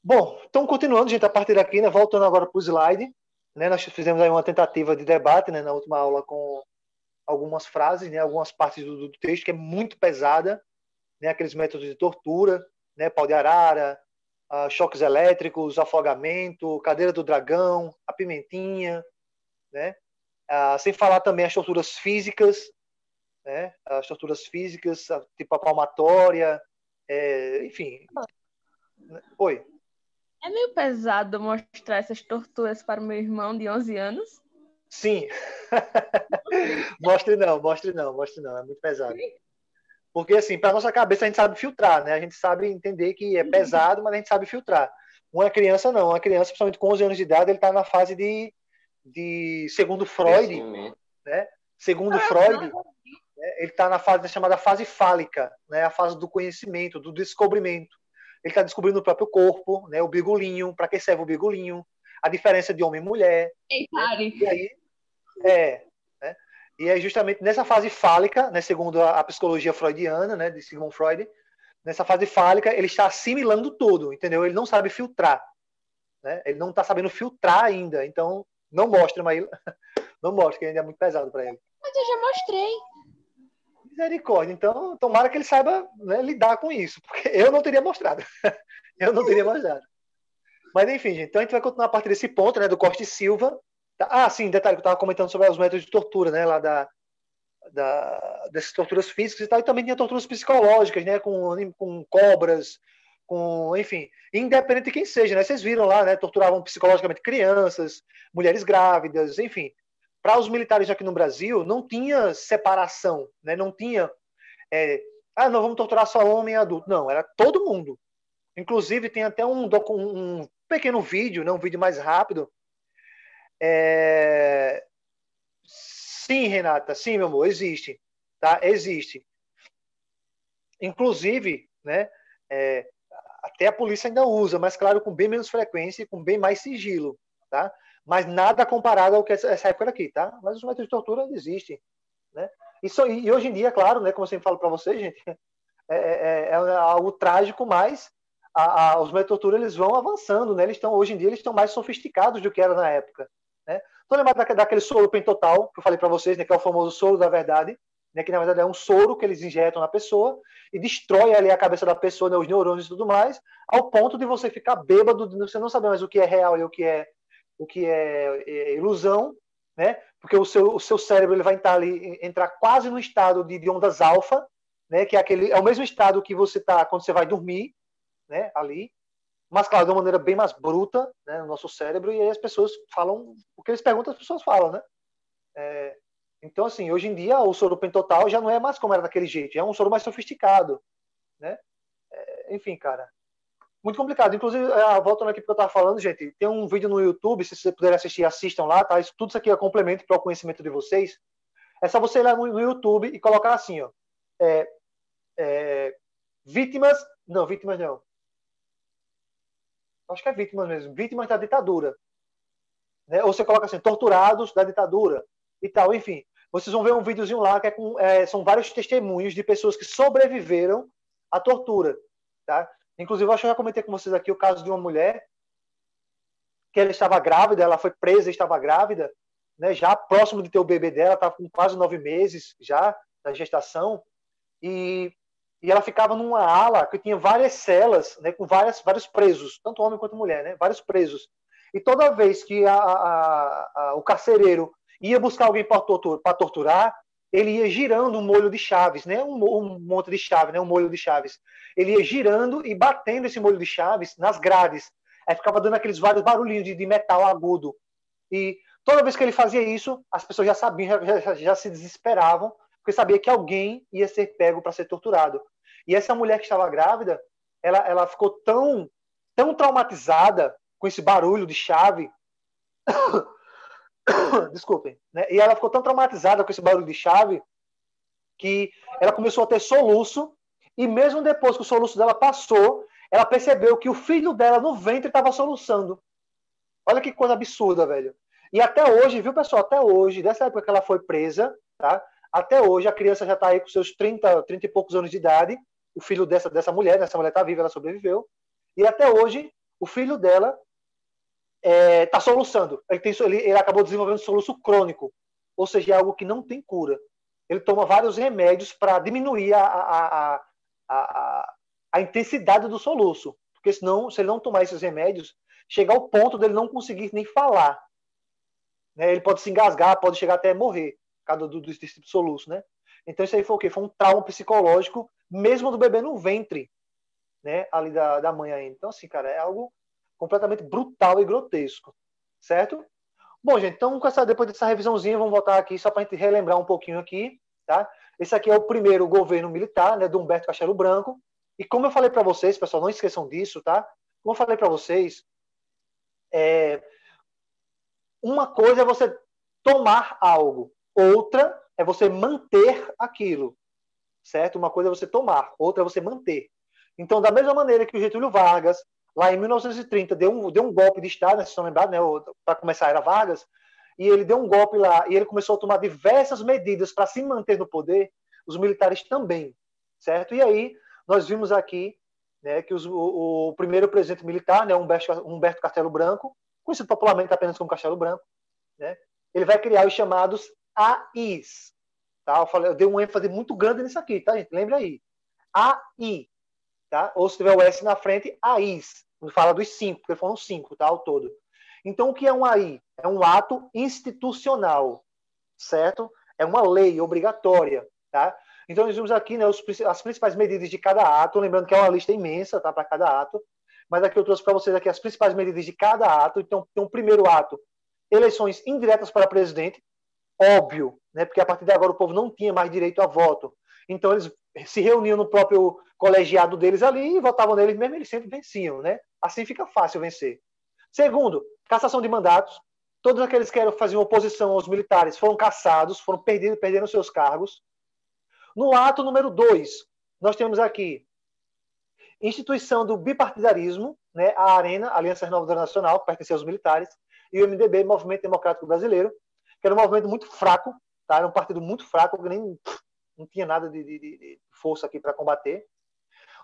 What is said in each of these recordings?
Bom, então continuando, gente, a partir daqui, né, voltando agora para o slide, né, nós fizemos aí uma tentativa de debate, né, na última aula com algumas frases, né, algumas partes do texto que é muito pesada, né, aqueles métodos de tortura, né, pau de arara, choques elétricos, afogamento, cadeira do dragão, a pimentinha, né, sem falar também as torturas físicas, né, as torturas físicas, tipo a palmatória, enfim. Oi. É meio pesado mostrar essas torturas para o meu irmão de 11 anos. Sim. Mostre não, mostre não, mostre não, é muito pesado. Porque, assim, para nossa cabeça a gente sabe filtrar, né? A gente sabe entender que é pesado, mas a gente sabe filtrar. Uma criança não, uma criança, principalmente com 11 anos de idade, ele está na fase de segundo Freud, Crescimento. né? Segundo Freud, né? Ele está na fase chamada fase fálica, né? A fase do conhecimento, do descobrimento. Ele está descobrindo o próprio corpo, né? O bigolinho, para que serve o bigolinho, a diferença de homem e mulher. Ei, Né? pare. E aí, né? E é justamente nessa fase fálica, né, segundo a psicologia freudiana, né, de Sigmund Freud, nessa fase fálica ele está assimilando tudo, entendeu? Ele não sabe filtrar, né? Ele não está sabendo filtrar ainda, então não mostra, mas não mostra, que ainda é muito pesado para ele. Mas eu já mostrei. Misericórdia, então tomara que ele saiba, né, lidar com isso, porque eu não teria mostrado. Eu não teria mostrado. Mas enfim, gente, então a gente vai continuar a partir desse ponto, né, do Costa e Silva. Ah, sim, detalhe que eu estava comentando sobre os métodos de tortura, né, lá dessas torturas físicas e tal, e também tinha torturas psicológicas, né, com cobras, com, enfim, independente de quem seja, né, vocês viram lá, né, torturavam psicologicamente crianças, mulheres grávidas, enfim. Para os militares aqui no Brasil, não tinha separação, né, não tinha, não, vamos torturar só homem e adulto, não, era todo mundo. Inclusive, tem até um pequeno vídeo, né, um vídeo mais rápido. Sim, Renata, sim, meu amor, existe. Tá? Existe. Inclusive, né, até a polícia ainda usa, mas claro, com bem menos frequência e com bem mais sigilo. Tá? Mas nada comparado ao que essa época daqui. Tá? Mas os métodos de tortura existem. Né? E hoje em dia, claro, né, como eu sempre falo para vocês, gente, é algo trágico, mas os métodos de tortura eles vão avançando. Né? Hoje em dia eles estão mais sofisticados do que era na época. Né? Tô lembrado daquele soro pentotal que eu falei para vocês, né, que é o famoso soro da verdade, né, que na verdade é um soro que eles injetam na pessoa e destrói ali a cabeça da pessoa, né, os neurônios e tudo mais, ao ponto de você ficar bêbado, de você não saber mais o que é real e o que é ilusão, né? Porque o seu cérebro ele vai entrar quase no estado de ondas alfa, né? Que é o mesmo estado que você está quando você vai dormir, né? Ali, mas claro, de uma maneira bem mais bruta, né, no nosso cérebro, e aí as pessoas falam o que eles perguntam, as pessoas falam, né? Então, assim, hoje em dia o soro pentotal já não é mais como era daquele jeito, é um soro mais sofisticado, né? Enfim, cara, muito complicado. Inclusive, voltando aqui porque eu estava falando, gente, tem um vídeo no YouTube, se vocês puderem assistir, assistam lá, tá? Tudo isso aqui é complemento para o conhecimento de vocês. É só você ir lá no YouTube e colocar assim, ó, vítimas não, acho que é vítimas mesmo, vítimas da ditadura, né? Ou você coloca assim, torturados da ditadura e tal, enfim. Vocês vão ver um videozinho lá que são vários testemunhos de pessoas que sobreviveram à tortura, tá? Inclusive, eu acho que eu já comentei com vocês aqui o caso de uma mulher que ela estava grávida, ela foi presa e estava grávida, né? Já próximo de ter o bebê dela, estava com quase 9 meses já da gestação, e ela ficava numa ala que tinha várias celas, né, com vários presos, tanto homem quanto mulher, né, vários presos. E toda vez que o carcereiro ia buscar alguém para torturar, ele ia girando um molho de chaves, né, um monte de chave, né, um molho de chaves. Ele ia girando e batendo esse molho de chaves nas grades. Aí ficava dando aqueles vários barulhinhos de metal agudo. E toda vez que ele fazia isso, as pessoas já sabiam, já se desesperavam, porque sabia que alguém ia ser pego para ser torturado. E essa mulher que estava grávida, ela ficou tão traumatizada com esse barulho de chave, desculpem, né? E ela ficou tão traumatizada com esse barulho de chave que ela começou a ter soluço, e mesmo depois que o soluço dela passou, ela percebeu que o filho dela no ventre estava soluçando. Olha que coisa absurda, velho. E até hoje, viu, pessoal? Até hoje, dessa época que ela foi presa, tá? Até hoje, a criança já está aí com seus 30 e poucos anos de idade. O filho dessa mulher está viva, ela sobreviveu. E até hoje, O filho dela está soluçando. Ele acabou desenvolvendo soluço crônico, ou seja, é algo que não tem cura. Ele toma vários remédios para diminuir a intensidade do soluço, porque senão, se ele não tomar esses remédios, chega ao ponto dele não conseguir nem falar. Né? Ele pode se engasgar, pode chegar até morrer, por causa desse tipo de soluço. Né? Então isso aí foi o quê? Foi um trauma psicológico, mesmo do bebê no ventre, né? Ali da mãe ainda. Então, assim, cara, é algo completamente brutal e grotesco, certo? Bom, gente, então depois dessa revisãozinha, vamos voltar aqui só para a gente relembrar um pouquinho aqui, tá? Esse aqui é o primeiro governo militar, né, do Humberto Castelo Branco. E como eu falei para vocês, pessoal, não esqueçam disso, tá? Como eu falei para vocês, uma coisa é você tomar algo, outra é você manter aquilo, certo? Uma coisa é você tomar, outra é você manter. Então, da mesma maneira que o Getúlio Vargas, lá em 1930, deu um golpe de Estado, né, vocês estão lembrados, né? Para começar era Vargas, e ele deu um golpe lá, e ele começou a tomar diversas medidas para se manter no poder, os militares também, certo? E aí, nós vimos aqui, né, que o primeiro presidente militar, né, Humberto Castelo Branco, conhecido popularmente apenas como Castelo Branco, né, ele vai criar os chamados AIs. Tá? Eu dei um ênfase muito grande nisso aqui, tá, gente? Lembra aí. AI. Tá? Ou se tiver o S na frente, AIs. Quando fala dos 5, porque foram 5, tá? Ao todo. Então, o que é um AI? É um ato institucional, certo? É uma lei obrigatória, tá? Então, nós vimos aqui, né, as principais medidas de cada ato, lembrando que é uma lista imensa, tá? Para cada ato. Mas aqui eu trouxe para vocês aqui as principais medidas de cada ato. Então, tem um primeiro ato, eleições indiretas para presidente, óbvio, né? Porque a partir de agora o povo não tinha mais direito a voto. Então, eles se reuniam no próprio colegiado deles ali e votavam neles mesmo, eles sempre venciam, né? Assim fica fácil vencer. Segundo, cassação de mandatos. Todos aqueles que faziam oposição aos militares foram cassados, perderam seus cargos. No ato número 2, nós temos aqui instituição do bipartidarismo, né? A ARENA, Aliança Renovadora Nacional, que pertencia aos militares, e o MDB, Movimento Democrático Brasileiro, que era um movimento muito fraco, tá? Era um partido muito fraco, que nem não tinha nada de força aqui para combater.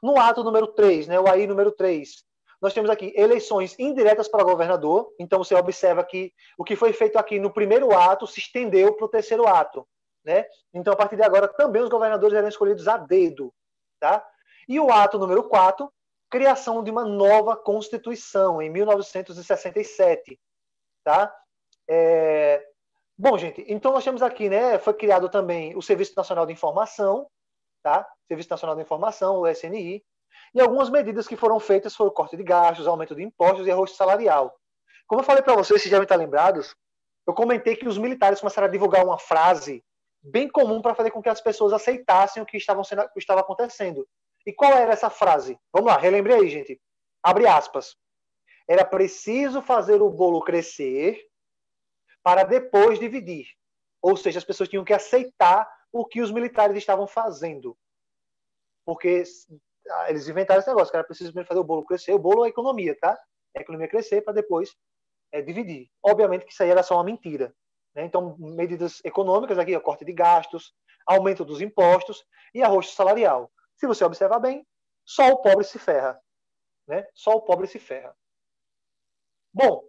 No ato número 3, né, o AI número 3, nós temos aqui eleições indiretas para governador. Então, você observa que o que foi feito aqui no primeiro ato se estendeu para o terceiro ato. Né? Então, a partir de agora, também os governadores eram escolhidos a dedo. Tá? E o ato número 4, criação de uma nova Constituição, em 1967. Tá? Bom, gente, então nós temos aqui, né, foi criado também o Serviço Nacional de Informação, tá? Serviço Nacional de Informação, o SNI, e algumas medidas que foram feitas foram corte de gastos, aumento de impostos e ajuste salarial. Como eu falei para vocês, vocês devem estar lembrados, eu comentei que os militares começaram a divulgar uma frase bem comum para fazer com que as pessoas aceitassem o que estava acontecendo. E qual era essa frase? Vamos lá, relembre aí, gente. Abre aspas. Era preciso fazer o bolo crescer para depois dividir. Ou seja, as pessoas tinham que aceitar o que os militares estavam fazendo. Porque eles inventaram esse negócio, que era preciso fazer o bolo crescer. O bolo é a economia, tá? A economia crescer para depois dividir. Obviamente que isso aí era só uma mentira. Né? Então, medidas econômicas aqui, corte de gastos, aumento dos impostos e arrocho salarial. Se você observar bem, só o pobre se ferra. Né? Só o pobre se ferra. Bom,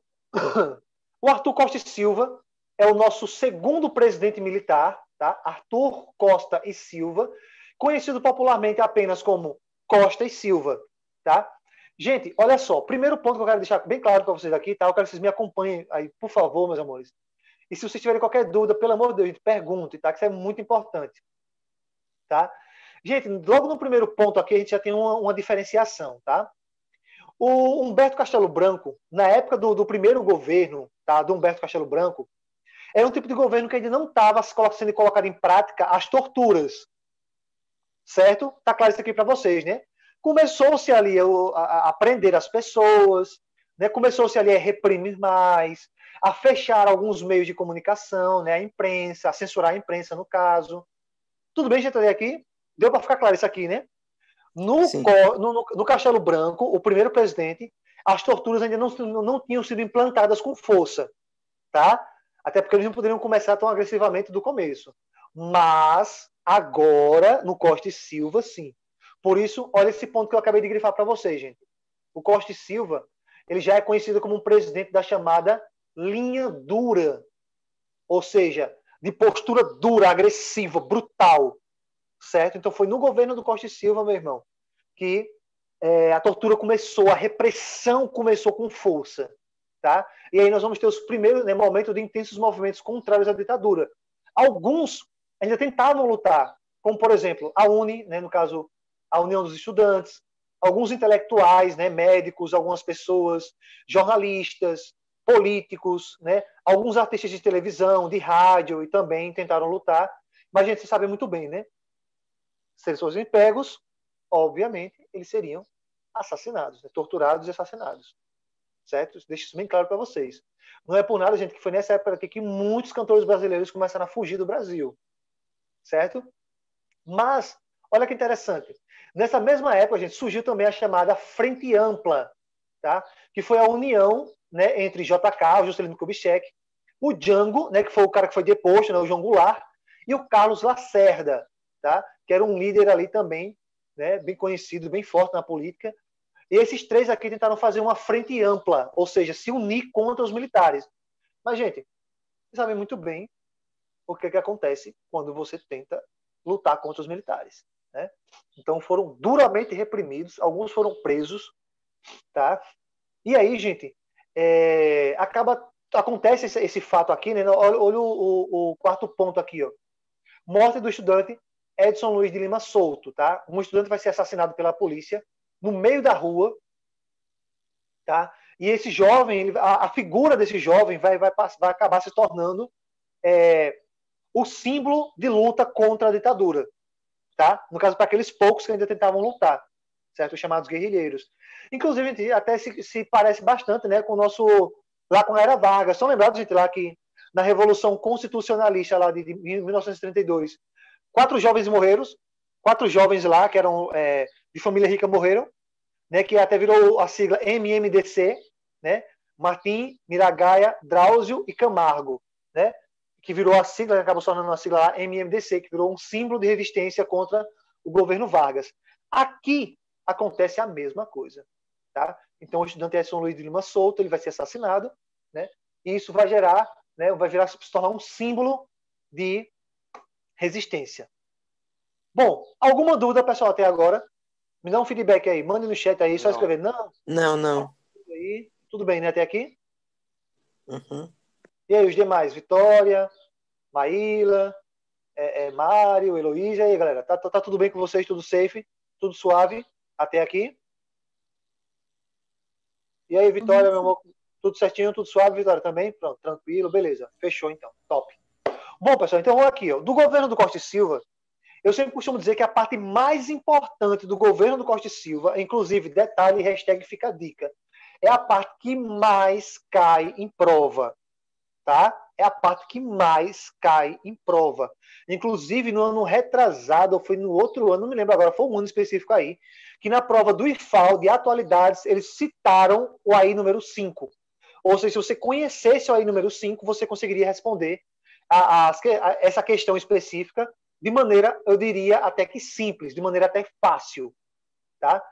o Arthur Costa e Silva é o nosso segundo presidente militar, tá? Arthur Costa e Silva, conhecido popularmente apenas como Costa e Silva, tá? Gente, olha só, primeiro ponto que eu quero deixar bem claro para vocês aqui, tá? Eu quero que vocês me acompanhem aí, por favor, meus amores. E se vocês tiverem qualquer dúvida, pelo amor de Deus, gente, pergunte, tá? Que isso é muito importante, tá? Gente, logo no primeiro ponto aqui, a gente já tem uma diferenciação, tá? O Humberto Castelo Branco, na época do primeiro governo, tá, do Humberto Castelo Branco, era um tipo de governo que ainda não estava sendo colocado em prática as torturas. Certo? Tá claro isso aqui para vocês, né? Começou-se ali a prender as pessoas, né? Começou-se ali a reprimir mais, a fechar alguns meios de comunicação, né? A imprensa, a censurar a imprensa, no caso. Tudo bem, gente, até aqui? Deu para ficar claro isso aqui, né? No Castelo Branco, o primeiro presidente, as torturas ainda não tinham sido implantadas com força, tá? Até porque eles não poderiam começar tão agressivamente do começo. Mas, agora, no Costa e Silva, sim. Por isso, olha esse ponto que eu acabei de grifar para vocês, gente. O Costa e Silva, ele já é conhecido como um presidente da chamada linha dura, ou seja, de postura dura, agressiva, brutal, certo? Então foi no governo do Costa e Silva, meu irmão, que a tortura começou, a repressão começou com força, tá? E aí nós vamos ter os primeiros, né, momentos de intensos movimentos contrários à ditadura. Alguns ainda tentavam lutar, como por exemplo a UNE, né, no caso a União dos Estudantes, alguns intelectuais, né, médicos, algumas pessoas, jornalistas, políticos, né, alguns artistas de televisão, de rádio e também tentaram lutar, mas a gente sabe muito bem, né? Se eles fossem pegos, obviamente, eles seriam assassinados, né? Torturados e assassinados. Certo? Deixo isso bem claro para vocês. Não é por nada, gente, que foi nessa época aqui que muitos cantores brasileiros começaram a fugir do Brasil. Certo? Mas, olha que interessante. Nessa mesma época, gente, surgiu também a chamada Frente Ampla, tá? Que foi a união, né, entre JK, o Juscelino Kubitschek, o Django, né, que foi o cara que foi deposto, né, o João Goulart, e o Carlos Lacerda, tá? Que era um líder ali também, né, bem conhecido, bem forte na política. E esses três aqui tentaram fazer uma frente ampla, ou seja, se unir contra os militares. Mas, gente, vocês sabem muito bem o que acontece quando você tenta lutar contra os militares, né? Então foram duramente reprimidos, alguns foram presos, tá? E aí, gente, acontece esse fato aqui, né? Olha o quarto ponto aqui, ó. Morte do estudante Edson Luiz de Lima Souto, tá? Um estudante vai ser assassinado pela polícia no meio da rua, tá? E esse jovem, a figura desse jovem vai acabar se tornando o símbolo de luta contra a ditadura, tá? No caso, para aqueles poucos que ainda tentavam lutar, certo? Os chamados guerrilheiros. Inclusive, até se parece bastante, né, com o nosso, lá com a Era Vargas. Estão lembrados, gente, lá que na Revolução Constitucionalista lá de 1932, 4 jovens morreram, 4 jovens lá, que eram de família rica, morreram, né, que até virou a sigla MMDC, né? Martim, Miragaia, Drauzio e Camargo, né? Que virou a sigla, que acabou se tornando a sigla lá, MMDC, que virou um símbolo de resistência contra o governo Vargas. Aqui acontece a mesma coisa, tá? Então o estudante Edson Luiz de Lima Souto, ele vai ser assassinado, né? E isso vai gerar, né, se tornar um símbolo de resistência. Bom, alguma dúvida, pessoal, até agora? Me dá um feedback aí, mande no chat aí, só escrever não. Não. Aí, tudo bem, né, até aqui? Uhum. E aí, os demais? Vitória, Maíla, Mário, Heloísa, e aí, galera? Tá tudo bem com vocês? Tudo safe? Tudo suave? Até aqui? E aí, Vitória, meu amor? Tudo certinho? Tudo suave, Vitória? Também? Pronto, tranquilo, beleza. Fechou, então. Top. Bom, pessoal, então vamos aqui, ó. Do governo do Costa e Silva, eu sempre costumo dizer que a parte mais importante do governo do Costa e Silva, inclusive, detalhe, hashtag fica a dica, é a parte que mais cai em prova, tá? É a parte que mais cai em prova. Inclusive, no ano retrasado, ou foi no outro ano, não me lembro agora, foi um ano específico aí, que na prova do IFAL de atualidades, eles citaram o AI número 5. Ou seja, se você conhecesse o AI número 5, você conseguiria responder essa questão específica de maneira, eu diria, até que simples, de maneira até fácil, tá?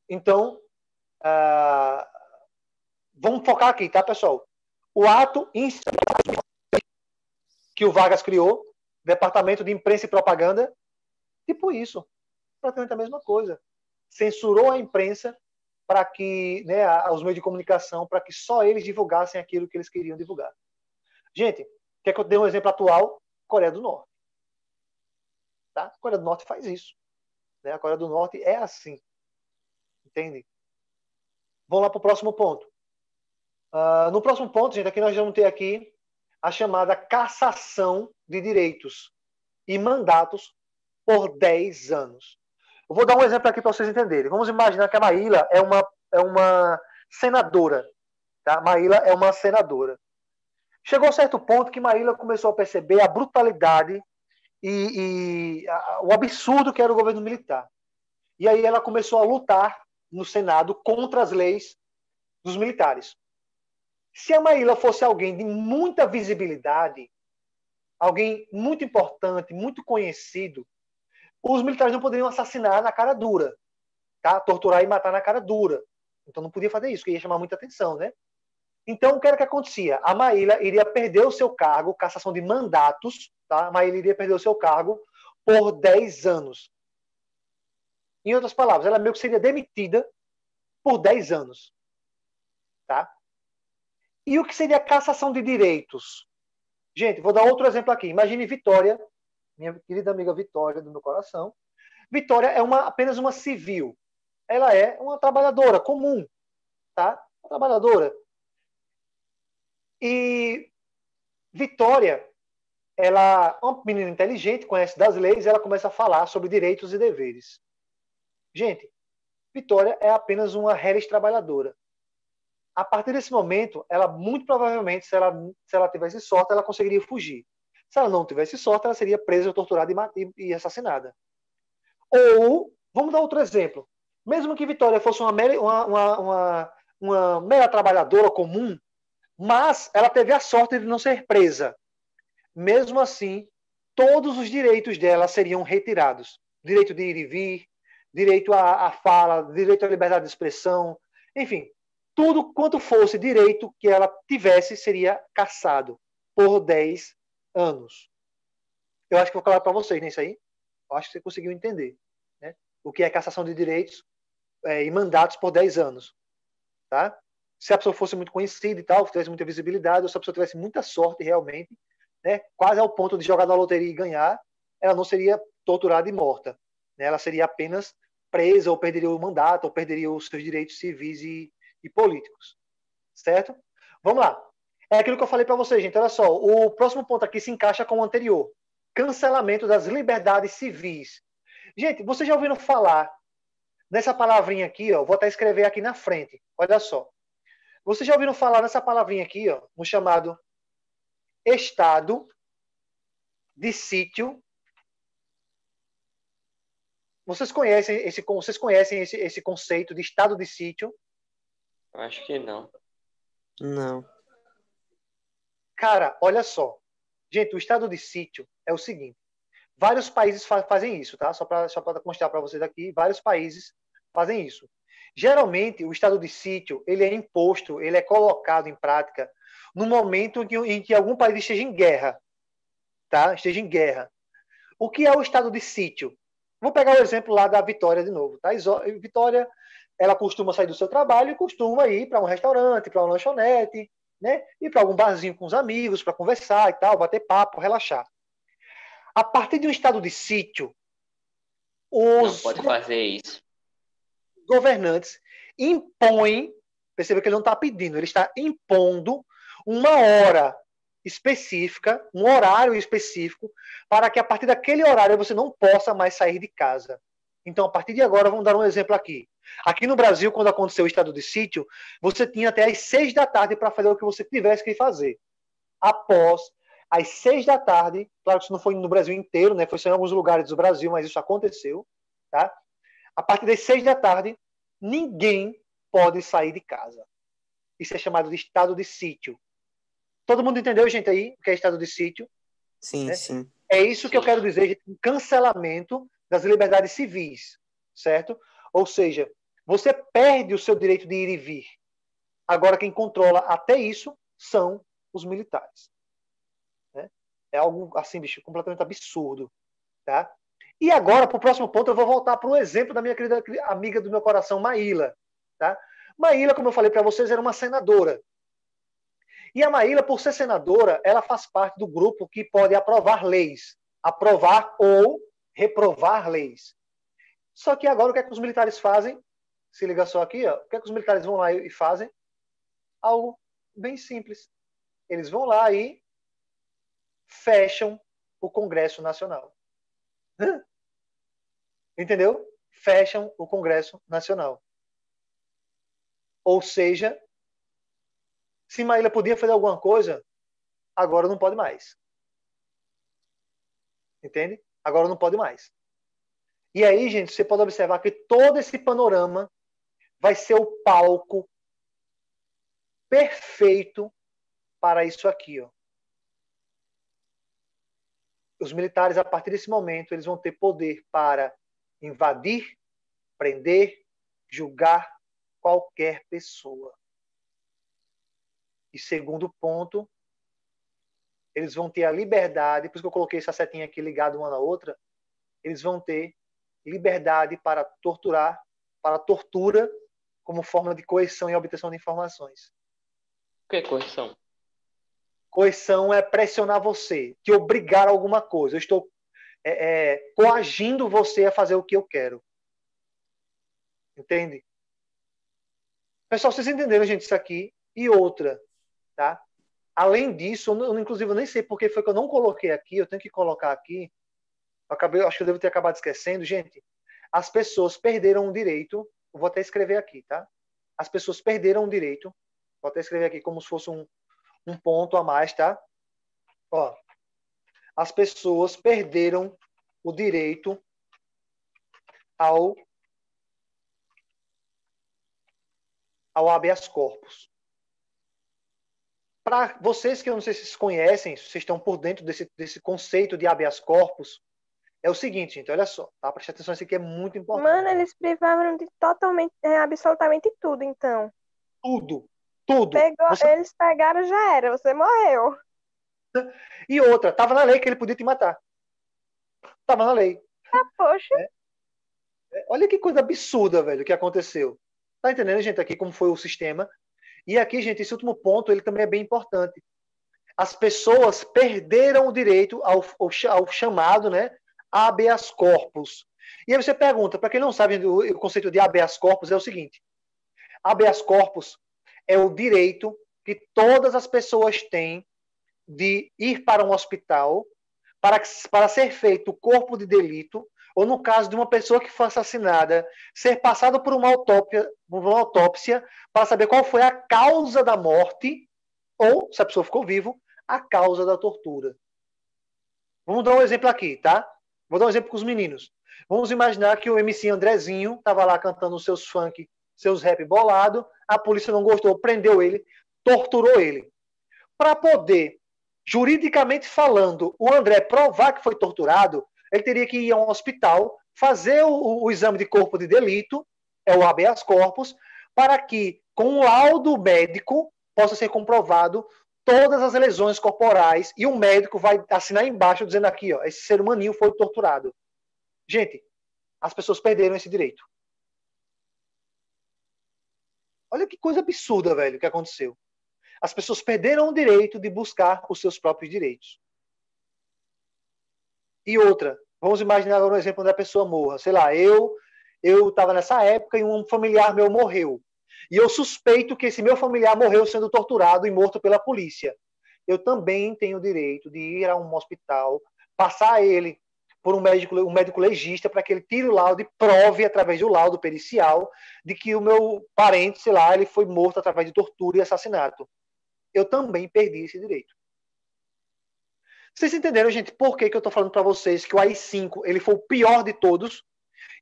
Então, vamos focar aqui, tá, pessoal? O ato que o Vargas criou, Departamento de Imprensa e Propaganda, tipo isso, praticamente a mesma coisa. Censurou a imprensa para que, né, os meios de comunicação, para que só eles divulgassem aquilo que eles queriam divulgar. Gente, quer que eu dê um exemplo atual? Coreia do Norte. Tá? A Coreia do Norte faz isso. Né? A Coreia do Norte é assim. Entende? Vamos lá para o próximo ponto. No próximo ponto, gente, aqui nós vamos ter aqui a chamada cassação de direitos e mandatos por 10 anos. Eu vou dar um exemplo aqui para vocês entenderem. Vamos imaginar que a Maíla é uma senadora. Tá? Maíla é uma senadora. Chegou a certo ponto que Maíla começou a perceber a brutalidade e o absurdo que era o governo militar. E aí ela começou a lutar no Senado contra as leis dos militares. Se a Maíla fosse alguém de muita visibilidade, alguém muito importante, muito conhecido, os militares não poderiam assassinar na cara dura, tá? Torturar e matar na cara dura, Então não podia fazer isso, que ia chamar muita atenção, né? Então, o que era que acontecia? A Maíla iria perder o seu cargo, cassação de mandatos, tá? A Maíla iria perder o seu cargo por 10 anos. Em outras palavras, ela meio que seria demitida por 10 anos, tá? E o que seria cassação de direitos? Gente, vou dar outro exemplo aqui. Imagine Vitória, minha querida amiga Vitória do meu coração. Vitória é apenas uma civil. Ela é uma trabalhadora comum, tá? Uma trabalhadora. E Vitória, ela é uma menina inteligente, conhece das leis, ela começa a falar sobre direitos e deveres. Gente, Vitória é apenas uma reles trabalhadora. A partir desse momento, ela muito provavelmente, se ela tivesse sorte, ela conseguiria fugir. Se ela não tivesse sorte, ela seria presa, torturada e assassinada. Ou, vamos dar outro exemplo. Mesmo que Vitória fosse uma mera trabalhadora comum, mas ela teve a sorte de não ser presa. Mesmo assim, todos os direitos dela seriam retirados. Direito de ir e vir, direito à fala, direito à liberdade de expressão, enfim, tudo quanto fosse direito que ela tivesse seria cassado por 10 anos. Eu acho que vou falar para vocês nisso aí. Eu acho que você conseguiu entender, né? O que é cassação de direitos e mandatos por 10 anos. Tá? Se a pessoa fosse muito conhecida e tal, tivesse muita visibilidade, ou se a pessoa tivesse muita sorte realmente, né, quase ao ponto de jogar na loteria e ganhar, ela não seria torturada e morta. Né? Ela seria apenas presa, ou perderia o mandato, ou perderia os seus direitos civis e políticos. Certo? Vamos lá. É aquilo que eu falei para vocês, gente. Olha só, o próximo ponto aqui se encaixa com o anterior. Cancelamento das liberdades civis. Gente, vocês já ouviram falar nessa palavrinha aqui, ó, vou até escrever aqui na frente. Olha só. Vocês já ouviram falar nessa palavrinha aqui, ó, no chamado estado de sítio? Vocês conhecem esse conceito de estado de sítio? Eu acho que não. Não. Cara, olha só. Gente, o estado de sítio é o seguinte. Vários países fazem isso, tá? Só para mostrar para vocês aqui, vários países fazem isso. Geralmente, o estado de sítio, ele é imposto, ele é colocado em prática no momento em que algum país esteja em guerra, tá? Esteja em guerra. O que é o estado de sítio? Vou pegar o exemplo lá da Vitória de novo, tá? Vitória, ela costuma sair do seu trabalho e costuma ir para um restaurante, para uma lanchonete, né? Ir para algum barzinho com os amigos, para conversar e tal, bater papo, relaxar. A partir de um estado de sítio, os Não pode fazer isso. governantes impõem, perceba que ele não está pedindo, ele está impondo uma hora específica, um horário específico, para que a partir daquele horário você não possa mais sair de casa. Então, a partir de agora, vamos dar um exemplo aqui. Aqui no Brasil, quando aconteceu o estado de sítio, você tinha até às 6 da tarde para fazer o que você tivesse que fazer. Após às 6 da tarde, claro que isso não foi no Brasil inteiro, né? Foi só em alguns lugares do Brasil, mas isso aconteceu, tá? A partir das 6 da tarde, ninguém pode sair de casa. Isso é chamado de estado de sítio. Todo mundo entendeu, gente, aí, o que é estado de sítio? Sim, Né? sim. É isso que eu quero dizer, gente, um cancelamento das liberdades civis, certo? Ou seja, você perde o seu direito de ir e vir. Agora, quem controla até isso são os militares. Né? É algo, assim, bicho, completamente absurdo. Tá? E agora, para o próximo ponto, eu vou voltar para o exemplo da minha querida amiga do meu coração, Maíla. Tá? Maíla, como eu falei para vocês, era uma senadora. E a Maíla, por ser senadora, ela faz parte do grupo que pode aprovar leis. Aprovar ou reprovar leis. Só que agora, o que é que os militares fazem? Se liga só aqui, ó. O que é que os militares vão lá e fazem? Algo bem simples. Eles vão lá e fecham o Congresso Nacional. Entendeu? Fecham o Congresso Nacional. Ou seja, se Maíla podia fazer alguma coisa, agora não pode mais. Entende? Agora não pode mais. E aí, gente, você pode observar que todo esse panorama vai ser o palco perfeito para isso aqui, ó. Os militares, a partir desse momento, eles vão ter poder para invadir, prender, julgar qualquer pessoa. E segundo ponto, eles vão ter a liberdade, por isso que eu coloquei essa setinha aqui ligada uma na outra, eles vão ter liberdade para torturar, para tortura, como forma de coerção e obtenção de informações. O que é coerção? Coerção é pressionar você, te obrigar a alguma coisa. Eu estou coagindo você a fazer o que eu quero. Entende? Pessoal, vocês entenderam, gente, isso aqui? E outra, tá? Além disso, inclusive, eu nem sei porque foi que eu não coloquei aqui, eu tenho que colocar aqui. Acho que eu devo ter acabado esquecendo. Gente, as pessoas perderam o direito, eu vou até escrever aqui, tá? As pessoas perderam o direito, vou até escrever aqui como se fosse um ponto a mais, tá? Ó, as pessoas perderam o direito ao habeas corpus. Para vocês que eu não sei se vocês conhecem, se vocês estão por dentro desse conceito de habeas corpus, é o seguinte, gente, olha só, tá? Presta atenção, isso aqui é muito importante. Mano, eles privaram de totalmente, absolutamente tudo, então. Tudo. Eles pegaram, já era, você morreu. E outra, tava na lei que ele podia te matar. Tava na lei. Ah, poxa. Olha que coisa absurda, velho, que aconteceu. Tá entendendo, gente, aqui como foi o sistema? E aqui, gente, esse último ponto, ele também é bem importante. As pessoas perderam o direito ao chamado, né, habeas corpus. E aí você pergunta, para quem não sabe, o conceito de habeas corpus é o seguinte: habeas corpus é o direito que todas as pessoas têm de ir para um hospital para ser feito o corpo de delito, ou no caso de uma pessoa que foi assassinada, ser passado por uma autópsia para saber qual foi a causa da morte, ou, se a pessoa ficou viva, a causa da tortura. Vamos dar um exemplo aqui, tá? Vou dar um exemplo com os meninos. Vamos imaginar que o MC Andrezinho estava lá cantando os seus funk, seus rap bolado, a polícia não gostou, prendeu ele, torturou ele. Para poder, juridicamente falando, o André provar que foi torturado, ele teria que ir a um hospital, fazer o exame de corpo de delito, é o habeas corpus, para que, com um laudo médico, possa ser comprovado todas as lesões corporais e o médico vai assinar embaixo dizendo aqui, ó, esse ser humaninho foi torturado. Gente, as pessoas perderam esse direito. Olha que coisa absurda, velho, que aconteceu. As pessoas perderam o direito de buscar os seus próprios direitos. E outra, vamos imaginar agora um exemplo onde a pessoa morra. Sei lá, eu estava nessa época e um familiar meu morreu. E eu suspeito que esse meu familiar morreu sendo torturado e morto pela polícia. Eu também tenho o direito de ir a um hospital, passar ele por um médico legista para que ele tire o laudo e prove, através do laudo pericial, de que o meu parente, sei lá, ele foi morto através de tortura e assassinato. Eu também perdi esse direito. Vocês entenderam, gente, por que eu estou falando para vocês que o AI-5 ele foi o pior de todos?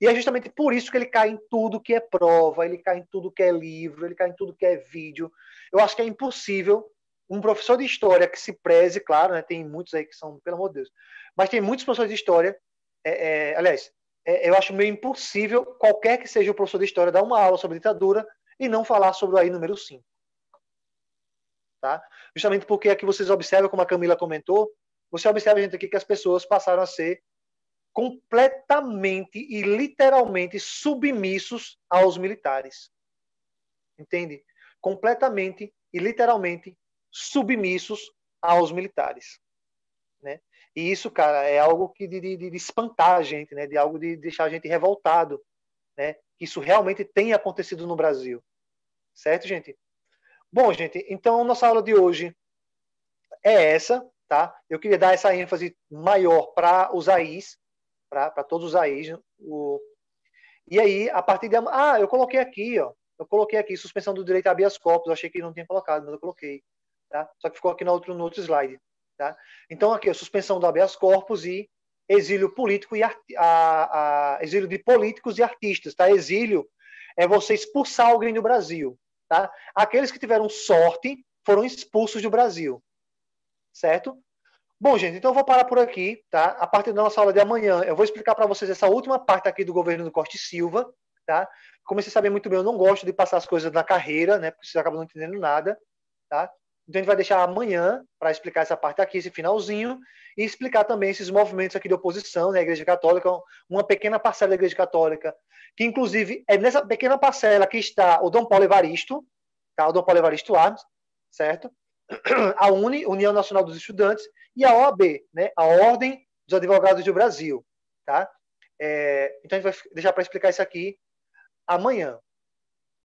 E é justamente por isso que ele cai em tudo que é prova, ele cai em tudo que é livro, ele cai em tudo que é vídeo. Eu acho que é impossível um professor de história que se preze, claro, né, tem muitos aí que são, pelo amor de Deus, mas tem muitos professores de história, eu acho meio impossível qualquer que seja o professor de história dar uma aula sobre ditadura e não falar sobre o AI número 5. Tá? Justamente porque aqui vocês observam, como a Camila comentou, você observa, gente, aqui que as pessoas passaram a ser completamente e literalmente submissos aos militares. Entende? Completamente e literalmente submissos aos militares. Né? E isso, cara, é algo que de espantar a gente, né? De algo de deixar a gente revoltado. Né? Que isso realmente tem acontecido no Brasil. Certo, gente? Bom, gente, então nossa aula de hoje é essa, tá? Eu queria dar essa ênfase maior para os AIs, para todos os AIs. E aí, a partir de... eu coloquei aqui, ó. Eu coloquei aqui suspensão do direito a habeas corpus. Eu achei que não tinha colocado, mas eu coloquei. Tá? Só que ficou aqui no outro slide. Tá? Então, aqui, a suspensão do habeas corpus e exílio político e exílio de políticos e artistas. Tá? Exílio é você expulsar alguém do Brasil. Tá? Aqueles que tiveram sorte foram expulsos do Brasil. Certo? Bom, gente, então eu vou parar por aqui, tá? A partir da nossa aula de amanhã, eu vou explicar para vocês essa última parte aqui do governo do Costa e Silva, tá? Como vocês sabem muito bem, eu não gosto de passar as coisas na carreira, né? Porque vocês acabam não entendendo nada, tá? Então a gente vai deixar amanhã para explicar essa parte aqui, esse finalzinho, e explicar também esses movimentos aqui de oposição, né? A Igreja Católica, uma pequena parcela da Igreja Católica, que inclusive é nessa pequena parcela que está o Dom Paulo Evaristo, tá? O Dom Paulo Evaristo Armes, certo? A União Nacional dos Estudantes, e a OAB, né? A Ordem dos Advogados do Brasil, tá? Então a gente vai deixar para explicar isso aqui amanhã,